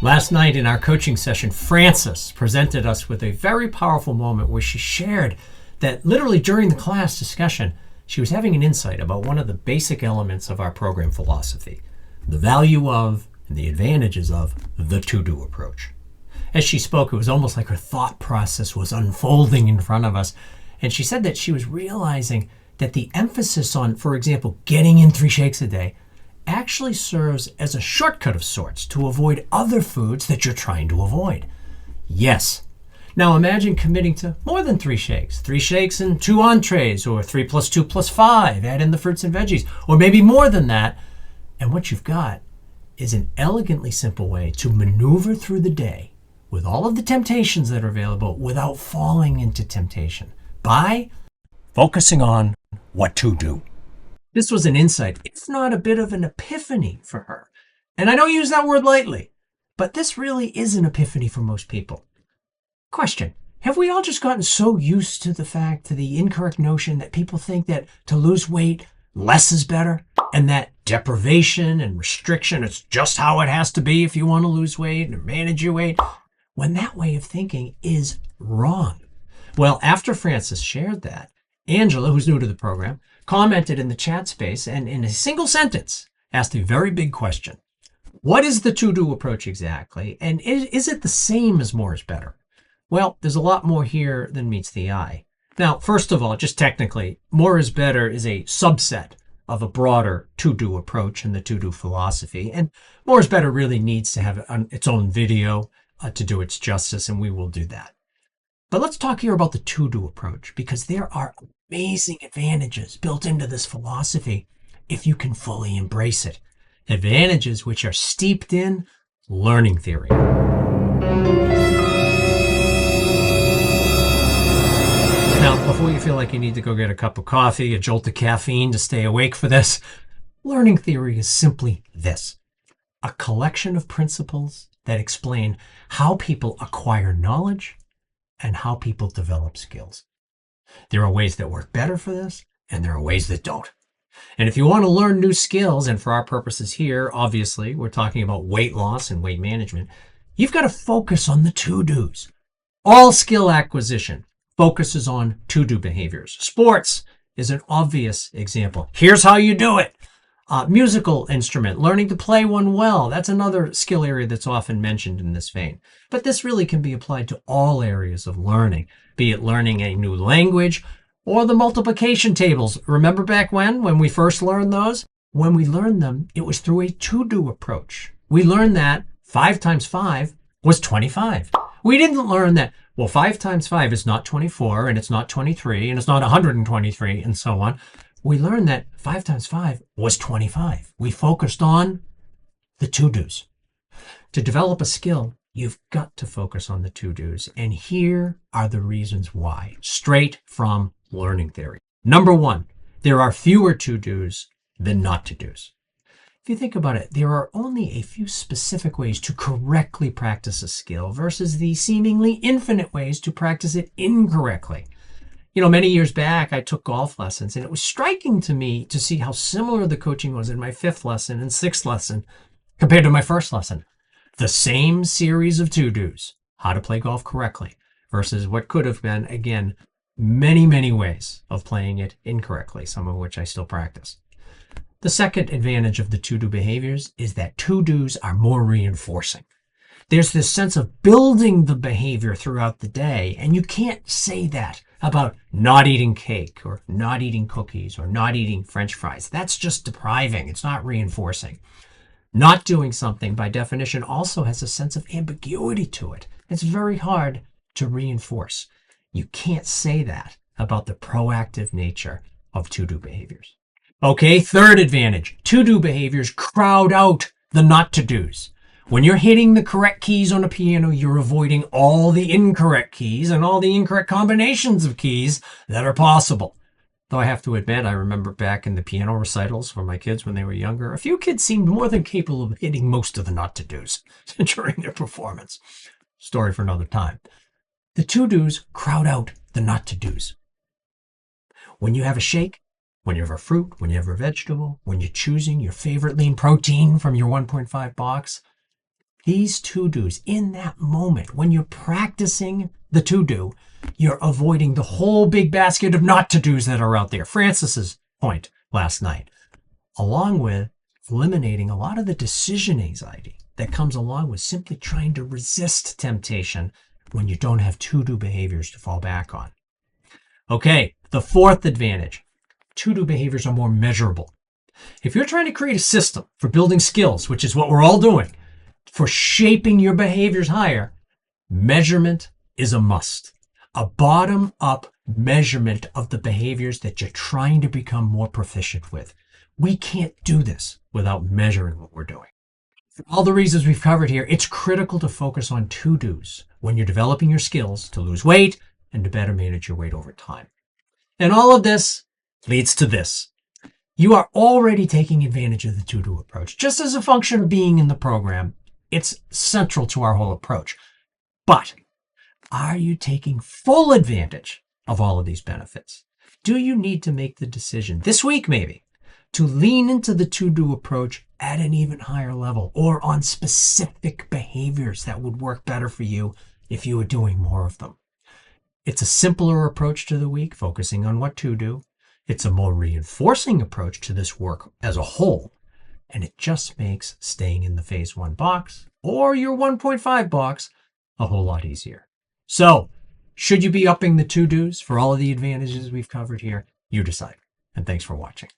Last night in our coaching session, Frances presented us with a very powerful moment where she shared that literally during the class discussion, she was having an insight about one of the basic elements of our program philosophy, the value of and the advantages of the to-do approach. As she spoke, it was almost like her thought process was unfolding in front of us. And she said that she was realizing that the emphasis on, for example, getting in 3 shakes a day actually serves as a shortcut of sorts to avoid other foods that you're trying to avoid. Yes. Now imagine committing to more than 3 shakes. 3 shakes and 2 entrees, or 3 plus 2 plus 5. Add in the fruits and veggies, or maybe more than that. And what you've got is an elegantly simple way to maneuver through the day with all of the temptations that are available without falling into temptation by focusing on what to do. This was an insight, if not a bit of an epiphany for her. And I don't use that word lightly, but this really is an epiphany for most people. Question: have we all just gotten so used to the incorrect notion that people think that to lose weight, less is better, and that deprivation and restriction, it's just how it has to be if you want to lose weight and manage your weight, when that way of thinking is wrong? Well, after Frances shared that, Angela, who's new to the program, commented in the chat space and in a single sentence asked a very big question. What is the to-do approach exactly? And is it the same as more is better? Well, there's a lot more here than meets the eye. Now, first of all, just technically, more is better is a subset of a broader to-do approach in the to-do philosophy. And more is better really needs to have its own video to do its justice, and we will do that. But let's talk here about the to-do approach, because there are amazing advantages built into this philosophy if you can fully embrace it. Advantages which are steeped in learning theory. Now, before you feel like you need to go get a cup of coffee, a jolt of caffeine to stay awake for this, learning theory is simply this: a collection of principles that explain how people acquire knowledge and how people develop skills. There are ways that work better for this, and there are ways that don't. And if you want to learn new skills, and for our purposes here, obviously, we're talking about weight loss and weight management, you've got to focus on the to-dos. All skill acquisition focuses on to-do behaviors. Sports is an obvious example. Here's how you do it. Musical instrument, learning to play one well. That's another skill area that's often mentioned in this vein. But this really can be applied to all areas of learning, be it learning a new language or the multiplication tables. Remember back when we first learned those? When we learned them, it was through a to-do approach. We learned that 5 times 5 was 25. We didn't learn that, well, 5 times 5 is not 24, and it's not 23, and it's not 123, and so on. We learned that 5 times 5 was 25. We focused on the to-dos. To develop a skill, you've got to focus on the to-dos. And here are the reasons why, straight from learning theory. Number 1, there are fewer to-dos than not to-dos. If you think about it, there are only a few specific ways to correctly practice a skill versus the seemingly infinite ways to practice it incorrectly. You know, many years back, I took golf lessons, and it was striking to me to see how similar the coaching was in my 5th lesson and 6th lesson compared to my 1st lesson. The same series of to-dos, how to play golf correctly, versus what could have been, again, many, many ways of playing it incorrectly, some of which I still practice. The second advantage of the to-do behaviors is that to-dos are more reinforcing. There's this sense of building the behavior throughout the day, and you can't say that about not eating cake or not eating cookies or not eating French fries. That's just depriving. It's not reinforcing. Not doing something, by definition, also has a sense of ambiguity to it. It's very hard to reinforce. You can't say that about the proactive nature of to-do behaviors. Okay, third advantage. To-do behaviors crowd out the not-to-dos. When you're hitting the correct keys on a piano, you're avoiding all the incorrect keys and all the incorrect combinations of keys that are possible. Though I have to admit, I remember back in the piano recitals for my kids when they were younger, a few kids seemed more than capable of hitting most of the not-to-dos during their performance. Story for another time. The to-dos crowd out the not-to-dos. When you have a shake, when you have a fruit, when you have a vegetable, when you're choosing your favorite lean protein from your 1.5 box, These to-dos, in that moment, when you're practicing the to-do, you're avoiding the whole big basket of not to-dos that are out there. Francis's point last night, along with eliminating a lot of the decision anxiety that comes along with simply trying to resist temptation when you don't have to-do behaviors to fall back on. Okay, the fourth advantage, to-do behaviors are more measurable. If you're trying to create a system for building skills, which is what we're all doing, for shaping your behaviors higher, measurement is a must. A bottom-up measurement of the behaviors that you're trying to become more proficient with. We can't do this without measuring what we're doing. For all the reasons we've covered here, it's critical to focus on to-dos when you're developing your skills to lose weight and to better manage your weight over time. And all of this leads to this. You are already taking advantage of the to-do approach. Just as a function of being in the program, it's central to our whole approach. But are you taking full advantage of all of these benefits? Do you need to make the decision this week, maybe, to lean into the to-do approach at an even higher level or on specific behaviors that would work better for you if you were doing more of them? It's a simpler approach to the week, focusing on what to do. It's a more reinforcing approach to this work as a whole. And it just makes staying in the phase 1 box or your 1.5 box a whole lot easier. So, should you be upping the to-dos for all of the advantages we've covered here? You decide. And thanks for watching.